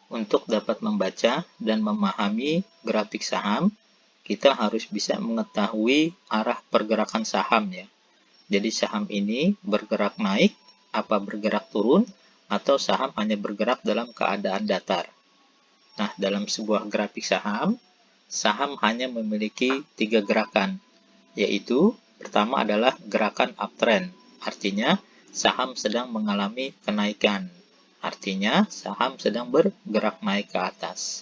Untuk dapat membaca dan memahami grafik saham, kita harus bisa mengetahui arah pergerakan saham ya. Jadi saham ini bergerak naik, apa bergerak turun, atau saham hanya bergerak dalam keadaan datar. Nah, dalam sebuah grafik saham, saham hanya memiliki 3 gerakan, yaitu pertama adalah gerakan uptrend, artinya saham sedang mengalami kenaikan, artinya saham sedang bergerak naik ke atas.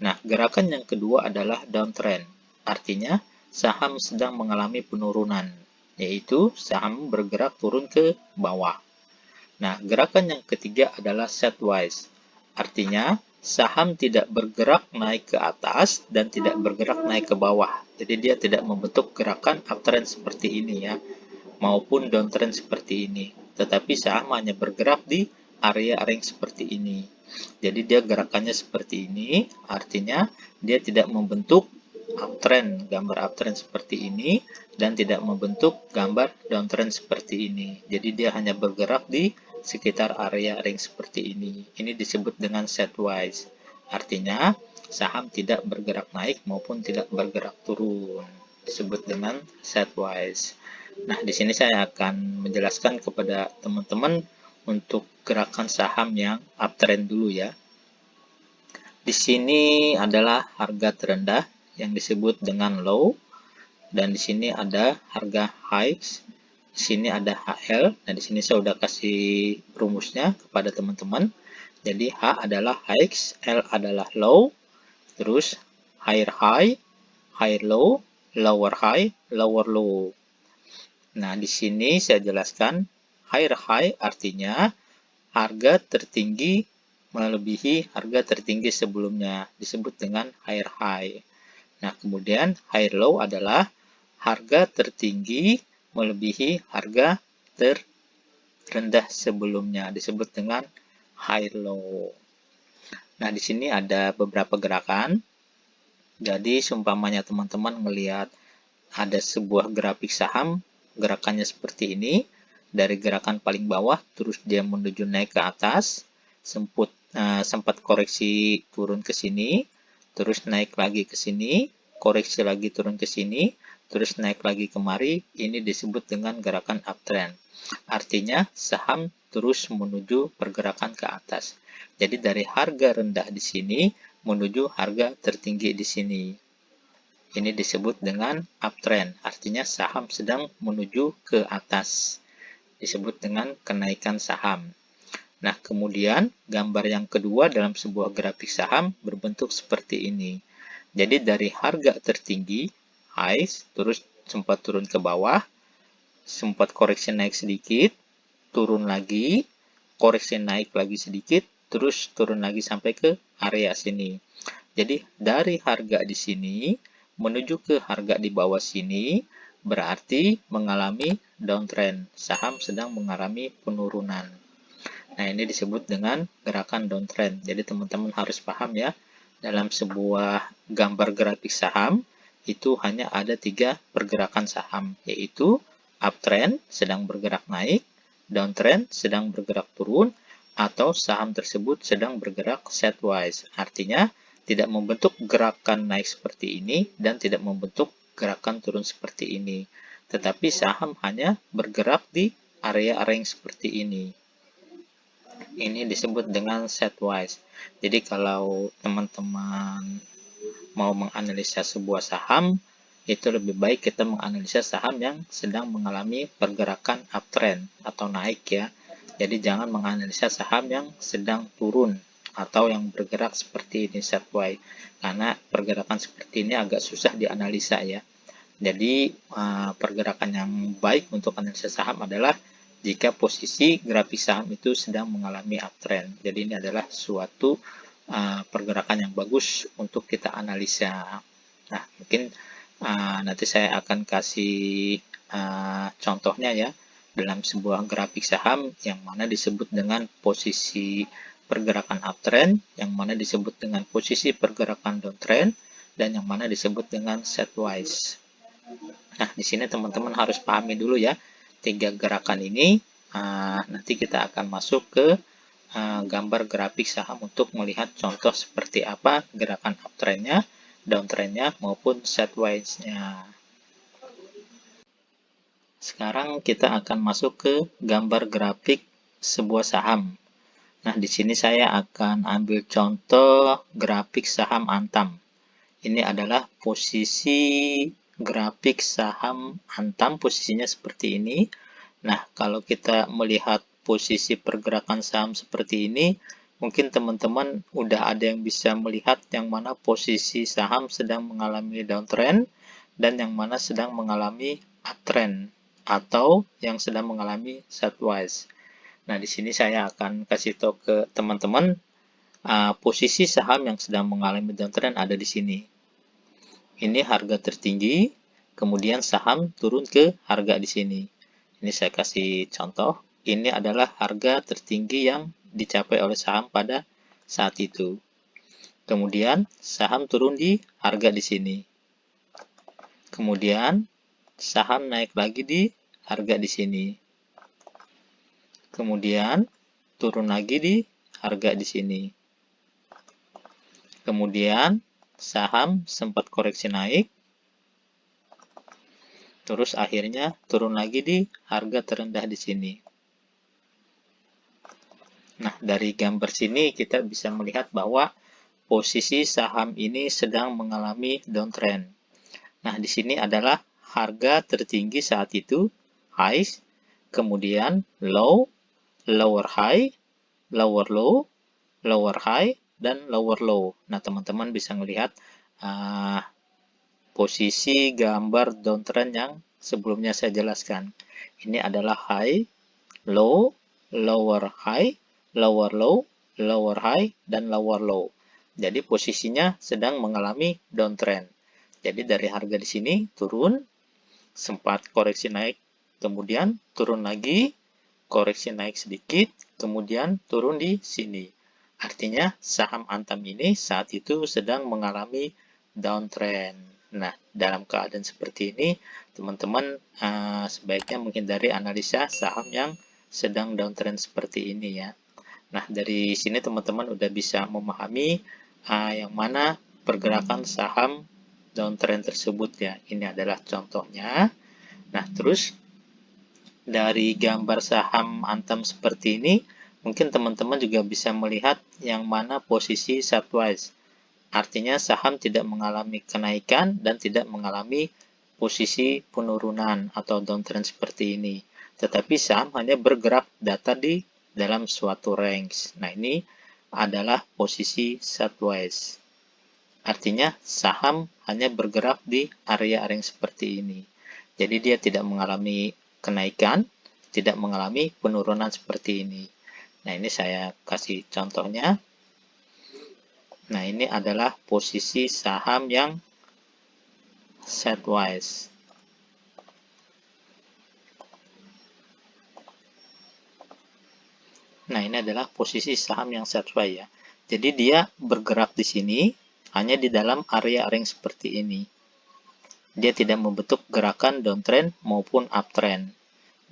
Nah, gerakan yang kedua adalah downtrend, artinya saham sedang mengalami penurunan, yaitu saham bergerak turun ke bawah. Nah, gerakan yang ketiga adalah sideways, artinya saham tidak bergerak naik ke atas dan tidak bergerak naik ke bawah. Jadi dia tidak membentuk gerakan uptrend seperti ini ya, maupun downtrend seperti ini. Tetapi saham hanya bergerak di area range seperti ini. Jadi dia gerakannya seperti ini, artinya dia tidak membentuk uptrend, gambar uptrend seperti ini, dan tidak membentuk gambar downtrend seperti ini. Jadi dia hanya bergerak di sekitar area range seperti ini. Ini disebut dengan sideways. Artinya saham tidak bergerak naik maupun tidak bergerak turun. Disebut dengan sideways. Nah, di sini saya akan menjelaskan kepada teman-teman untuk gerakan saham yang uptrend dulu ya. Di sini adalah harga terendah yang disebut dengan low, dan di sini ada harga highs. Di sini ada HL. Nah, di sini saya udah kasih rumusnya kepada teman-teman. Jadi H adalah highs, L adalah low, terus higher high, higher low, lower high, lower low. Nah, di sini saya jelaskan higher high artinya harga tertinggi melebihi harga tertinggi sebelumnya, disebut dengan higher high. Nah, kemudian higher low adalah harga tertinggi melebihi harga terendah sebelumnya, disebut dengan higher low. Nah, di sini ada beberapa gerakan. Jadi, seumpamanya teman-teman melihat ada sebuah grafik saham, gerakannya seperti ini, dari gerakan paling bawah, terus dia menuju naik ke atas, sempat koreksi turun ke sini, terus naik lagi ke sini, koreksi lagi turun ke sini, terus naik lagi kemari, ini disebut dengan gerakan uptrend. Artinya, saham terus menuju pergerakan ke atas. Jadi, dari harga rendah di sini, menuju harga tertinggi di sini. Ini disebut dengan uptrend, artinya saham sedang menuju ke atas. Disebut dengan kenaikan saham. Nah, kemudian gambar yang kedua dalam sebuah grafik saham berbentuk seperti ini. Jadi dari harga tertinggi, highs, terus sempat turun ke bawah, sempat koreksi naik sedikit, turun lagi, koreksi naik lagi sedikit, terus turun lagi sampai ke area sini. Jadi dari harga di sini menuju ke harga di bawah sini berarti mengalami downtrend. Saham sedang mengalami penurunan. Nah, ini disebut dengan gerakan downtrend. Jadi teman-teman harus paham ya, dalam sebuah gambar grafik saham itu hanya ada 3 pergerakan saham, yaitu uptrend sedang bergerak naik, downtrend sedang bergerak turun, atau saham tersebut sedang bergerak sideways. Artinya tidak membentuk gerakan naik seperti ini dan tidak membentuk gerakan turun seperti ini. Tetapi saham hanya bergerak di area range seperti ini. Ini disebut dengan sideways. Jadi kalau teman-teman mau menganalisa sebuah saham, itu lebih baik kita menganalisa saham yang sedang mengalami pergerakan uptrend atau naik ya. Jadi jangan menganalisa saham yang sedang turun atau yang bergerak seperti ini sideways, karena pergerakan seperti ini agak susah dianalisa ya. Jadi pergerakan yang baik untuk analisa saham adalah jika posisi grafik saham itu sedang mengalami uptrend. Jadi ini adalah suatu pergerakan yang bagus untuk kita analisa. Nah, mungkin nanti saya akan kasih contohnya ya, dalam sebuah grafik saham yang mana disebut dengan posisi pergerakan uptrend, yang mana disebut dengan posisi pergerakan downtrend, dan yang mana disebut dengan sideways. Nah, di sini teman-teman harus pahami dulu ya, 3 gerakan ini. Nanti kita akan masuk ke gambar grafik saham untuk melihat contoh seperti apa gerakan uptrendnya, downtrendnya, maupun sideways-nya. Sekarang kita akan masuk ke gambar grafik sebuah saham. Nah, di sini saya akan ambil contoh grafik saham Antam. Ini adalah posisi grafik saham Antam, posisinya seperti ini. Nah, kalau kita melihat posisi pergerakan saham seperti ini, mungkin teman-teman udah ada yang bisa melihat yang mana posisi saham sedang mengalami downtrend dan yang mana sedang mengalami uptrend atau yang sedang mengalami sideways. Nah, di sini saya akan kasih tahu ke teman-teman posisi saham yang sedang mengalami downtrend ada di sini. Ini harga tertinggi, kemudian saham turun ke harga di sini. Ini saya kasih contoh. Ini adalah harga tertinggi yang dicapai oleh saham pada saat itu. Kemudian saham turun di harga di sini. Kemudian saham naik lagi di harga di sini. Kemudian turun lagi di harga di sini. Kemudian saham sempat koreksi naik. Terus akhirnya turun lagi di harga terendah di sini. Nah, dari gambar sini kita bisa melihat bahwa posisi saham ini sedang mengalami downtrend. Nah, di sini adalah harga tertinggi saat itu, highs, kemudian low, lower high, lower low, lower high, dan lower low. Nah, teman-teman bisa melihat posisi gambar downtrend yang sebelumnya saya jelaskan. Ini adalah high, low, lower high, lower low, lower high, dan lower low. Jadi posisinya sedang mengalami downtrend. Jadi dari harga di sini turun, sempat koreksi naik, kemudian turun lagi, koreksi naik sedikit, kemudian turun di sini. Artinya saham Antam ini saat itu sedang mengalami downtrend. Nah, dalam keadaan seperti ini, teman-teman sebaiknya menghindari analisa saham yang sedang downtrend seperti ini ya. Nah, dari sini teman-teman udah bisa memahami yang mana pergerakan saham downtrend tersebut ya. Ini adalah contohnya. Nah, terus dari gambar saham Antam seperti ini, mungkin teman-teman juga bisa melihat yang mana posisi sideways. Artinya saham tidak mengalami kenaikan dan tidak mengalami posisi penurunan atau downtrend seperti ini. Tetapi saham hanya bergerak datar di dalam suatu range. Nah, ini adalah posisi sideways. Artinya saham hanya bergerak di area range seperti ini. Jadi dia tidak mengalami kenaikan, tidak mengalami penurunan seperti ini. Nah, ini saya kasih contohnya. Nah, ini adalah posisi saham yang sideways. Nah, ini adalah posisi saham yang sideways ya. Jadi dia bergerak di sini hanya di dalam area range seperti ini. Dia tidak membentuk gerakan downtrend maupun uptrend.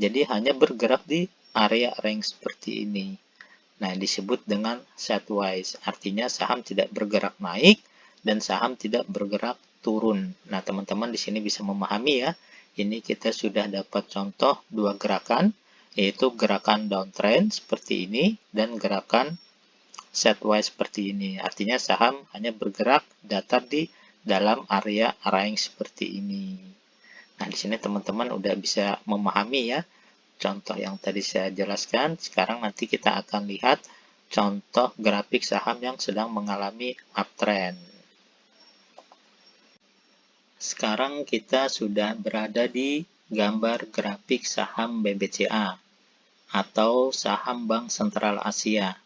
Jadi hanya bergerak di area range seperti ini. Nah, disebut dengan sideways. Artinya saham tidak bergerak naik dan saham tidak bergerak turun. Nah, teman-teman di sini bisa memahami ya. Ini kita sudah dapat contoh dua gerakan, yaitu gerakan downtrend seperti ini dan gerakan sideways seperti ini. Artinya saham hanya bergerak datar di dalam area range seperti ini. Nah, di sini teman-teman udah bisa memahami ya contoh yang tadi saya jelaskan. Sekarang nanti kita akan lihat contoh grafik saham yang sedang mengalami uptrend. Sekarang kita sudah berada di gambar grafik saham BBCA atau saham Bank Sentral Asia.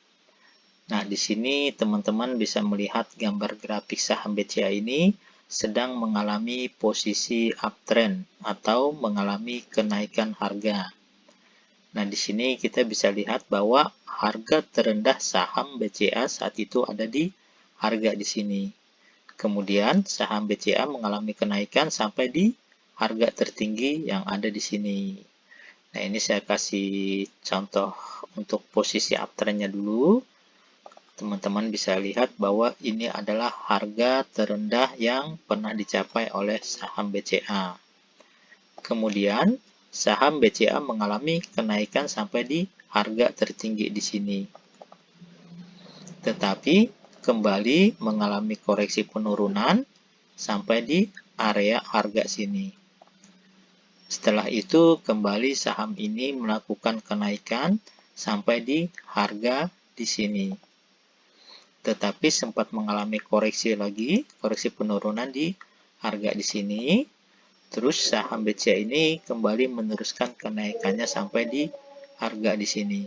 Nah, di sini teman-teman bisa melihat gambar grafik saham BCA ini sedang mengalami posisi uptrend atau mengalami kenaikan harga. Nah, di sini kita bisa lihat bahwa harga terendah saham BCA saat itu ada di harga di sini. Kemudian saham BCA mengalami kenaikan sampai di harga tertinggi yang ada di sini. Nah, ini saya kasih contoh untuk posisi uptrendnya dulu, teman-teman bisa lihat bahwa ini adalah harga terendah yang pernah dicapai oleh saham BCA. Kemudian, saham BCA mengalami kenaikan sampai di harga tertinggi di sini. Tetapi kembali mengalami koreksi penurunan sampai di area harga sini. Setelah itu, kembali saham ini melakukan kenaikan sampai di harga di sini. Tetapi sempat mengalami koreksi lagi, koreksi penurunan di harga di sini. Terus saham BCA ini kembali meneruskan kenaikannya sampai di harga di sini.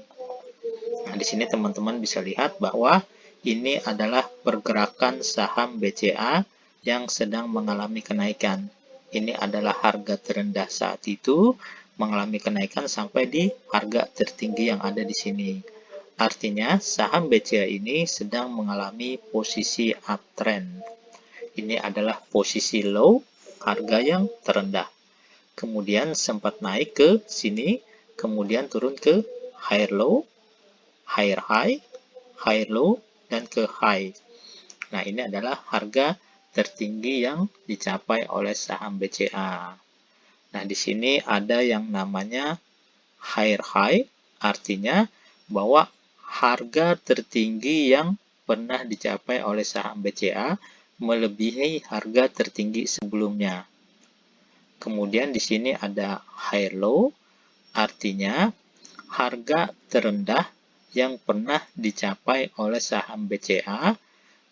Nah, di sini teman-teman bisa lihat bahwa ini adalah pergerakan saham BCA yang sedang mengalami kenaikan. Ini adalah harga terendah saat itu, mengalami kenaikan sampai di harga tertinggi yang ada di sini. Artinya, saham BCA ini sedang mengalami posisi uptrend. Ini adalah posisi low, harga yang terendah. Kemudian sempat naik ke sini, kemudian turun ke higher low, higher high, higher low, dan ke high. Nah, ini adalah harga tertinggi yang dicapai oleh saham BCA. Nah, di sini ada yang namanya higher high, artinya bahwa harga tertinggi yang pernah dicapai oleh saham BCA melebihi harga tertinggi sebelumnya. Kemudian di sini ada higher low, artinya harga terendah yang pernah dicapai oleh saham BCA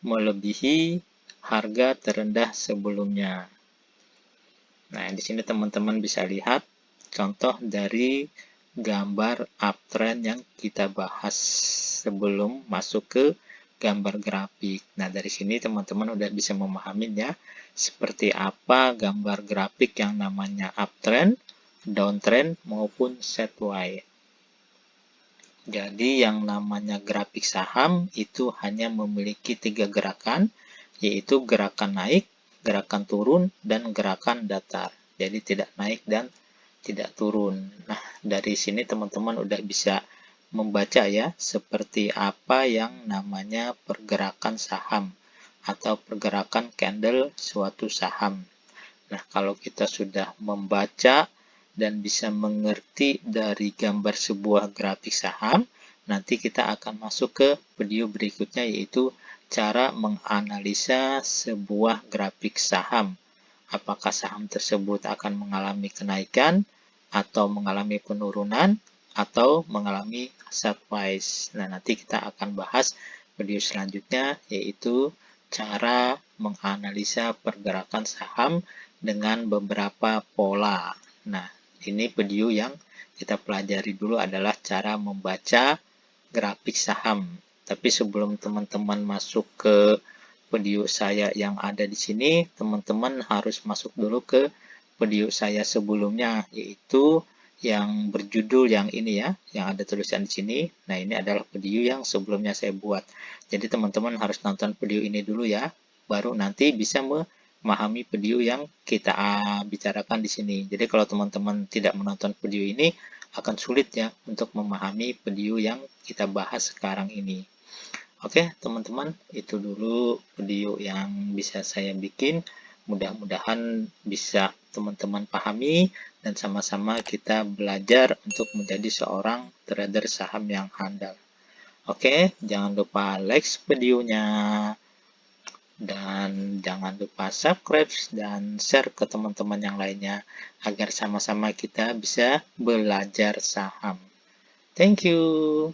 melebihi harga terendah sebelumnya. Nah, di sini teman-teman bisa lihat contoh dari gambar uptrend yang kita bahas sebelum masuk ke gambar grafik. Nah, dari sini teman-teman udah bisa memahami ya seperti apa gambar grafik yang namanya uptrend, downtrend, maupun sideways. Jadi yang namanya grafik saham itu hanya memiliki 3 gerakan, yaitu gerakan naik, gerakan turun, dan gerakan datar. Jadi tidak naik dan tidak turun. Nah, dari sini teman-teman udah bisa membaca ya, seperti apa yang namanya pergerakan saham atau pergerakan candle suatu saham. Nah, kalau kita sudah membaca dan bisa mengerti dari gambar sebuah grafik saham, nanti kita akan masuk ke video berikutnya, yaitu cara menganalisa sebuah grafik saham. Apakah saham tersebut akan mengalami kenaikan, atau mengalami penurunan, atau mengalami sideways. Nah, nanti kita akan bahas video selanjutnya, yaitu cara menganalisa pergerakan saham dengan beberapa pola. Nah, ini video yang kita pelajari dulu adalah cara membaca grafik saham. Tapi sebelum teman-teman masuk ke video saya yang ada di sini, teman-teman harus masuk dulu ke video saya sebelumnya, yaitu yang berjudul yang ini ya, yang ada tulisan di sini. Nah, ini adalah video yang sebelumnya saya buat. Jadi teman-teman harus nonton video ini dulu ya, baru nanti bisa memahami video yang kita bicarakan di sini. Jadi kalau teman-teman tidak menonton video ini, akan sulit ya untuk memahami video yang kita bahas sekarang ini. Oke, teman-teman, itu dulu video yang bisa saya bikin. Mudah-mudahan bisa teman-teman pahami dan sama-sama kita belajar untuk menjadi seorang trader saham yang handal. Oke, jangan lupa like videonya dan jangan lupa subscribe dan share ke teman-teman yang lainnya agar sama-sama kita bisa belajar saham. Thank you.